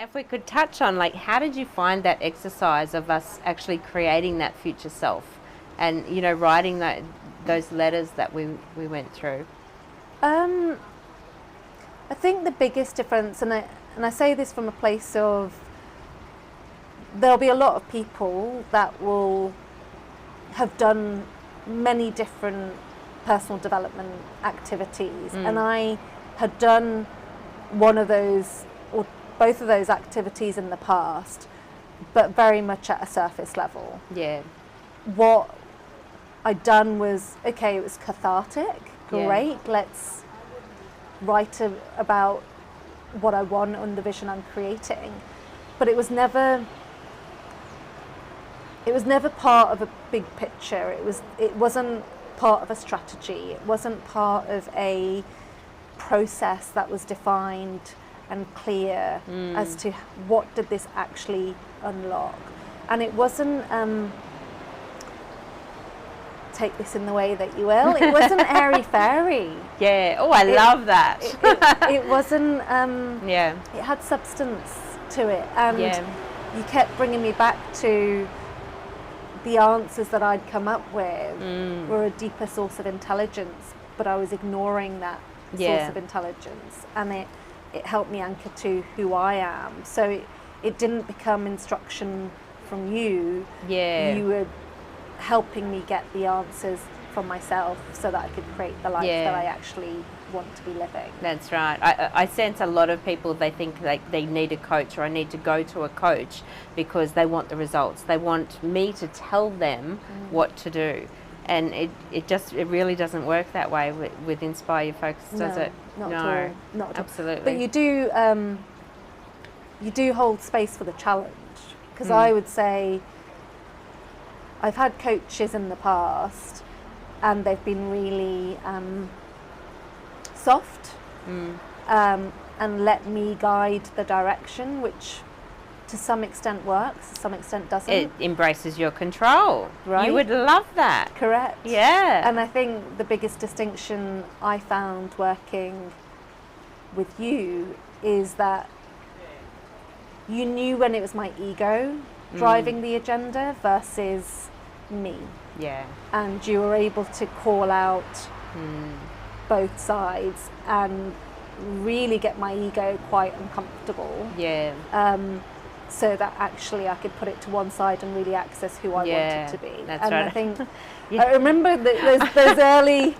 If we could touch on, like, how did you find that exercise of us actually creating that future self and, you know, writing those letters that we went through? I think the biggest difference, and I say this from a place of, there'll be a lot of people that will have done many different personal development activities, and I had done one of those or both of those activities in the past, but very much at a surface level. Yeah. What I'd done was, okay, it was cathartic, great, let's write about what I want and the vision I'm creating, but it was never part of a big picture. It wasn't part of a strategy. It wasn't part of a process that was defined and clear as to what did this actually unlock. And it wasn't, take this in the way that you will, it wasn't airy-fairy. Yeah, oh, I love that. It wasn't, it had substance to it. And you kept bringing me back to the answers that I'd come up with were a deeper source of intelligence, but I was ignoring that source of intelligence, and it helped me anchor to who I am. So it didn't become instruction from you. You were helping me get the answers from myself so that I could create the life that I actually want to be living. That's right. I sense a lot of people, they think like they need a coach, or I need to go to a coach because they want the results. They want me to tell them what to do. And it really doesn't work that way with Inspire Your Focus, does it? Not at all. Not at all. Absolutely. But you do hold space for the challenge, because I would say I've had coaches in the past and they've been really soft and let me guide the direction, which to some extent works, to some extent doesn't. It embraces your control. Right. You would love that. Correct. Yeah. And I think the biggest distinction I found working with you is that you knew when it was my ego driving the agenda versus me. Yeah. And you were able to call out both sides and really get my ego quite uncomfortable. Yeah. So that actually I could put it to one side and really access who I wanted to be. That's and right. I think I remember those early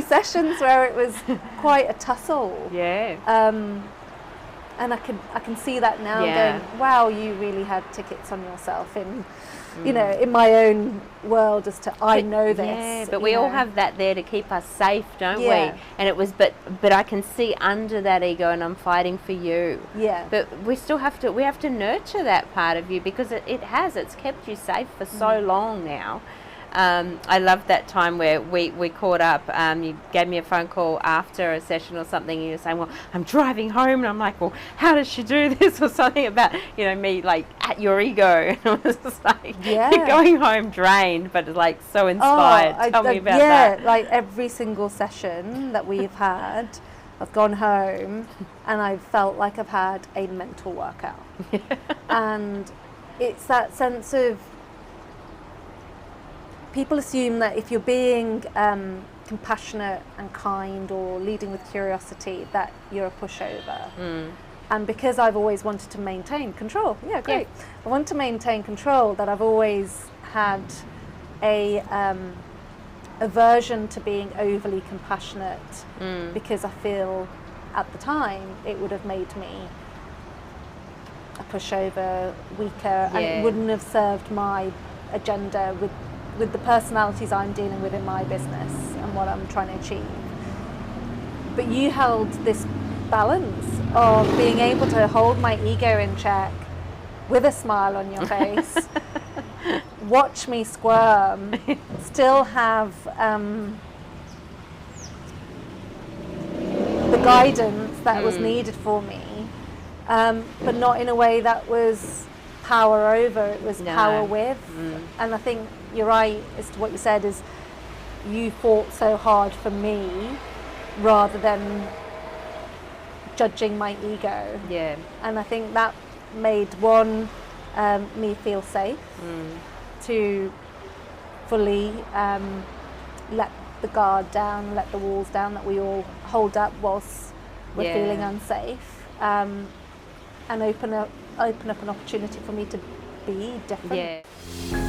sessions where it was quite a tussle. Yeah. And I can see that now, going, wow, you really had tickets on yourself in, you know, in my own world as to I know this. Yeah, but we all have that there to keep us safe, don't we? And it was, but I can see under that ego, and I'm fighting for you. Yeah. But we still have to nurture that part of you, because it's kept you safe for so long now. I loved that time where we caught up. You gave me a phone call after a session or something, and you were saying, well, I'm driving home, and I'm like, well, how does she do this? Or something about, you know, me like at your ego. And I was just like, you're going home drained, but like so inspired. Tell me about that. Yeah, like every single session that we've had, I've gone home and I've felt like I've had a mental workout. And it's that sense of, people assume that if you're being compassionate and kind or leading with curiosity, that you're a pushover. And because I've always wanted to maintain control, I want to maintain control, that I've always had a aversion to being overly compassionate, because I feel at the time it would have made me a pushover, weaker, and it wouldn't have served my agenda with the personalities I'm dealing with in my business and what I'm trying to achieve. But you held this balance of being able to hold my ego in check with a smile on your face, watch me squirm, still have the guidance that was needed for me, but not in a way that was power over, it was power with. And I think you're right as to what you said, is you fought so hard for me rather than judging my ego. Yeah. And I think that made me feel safe to fully let the guard down, let the walls down that we all hold up whilst we're feeling unsafe, and open up an opportunity for me to be different. Yeah.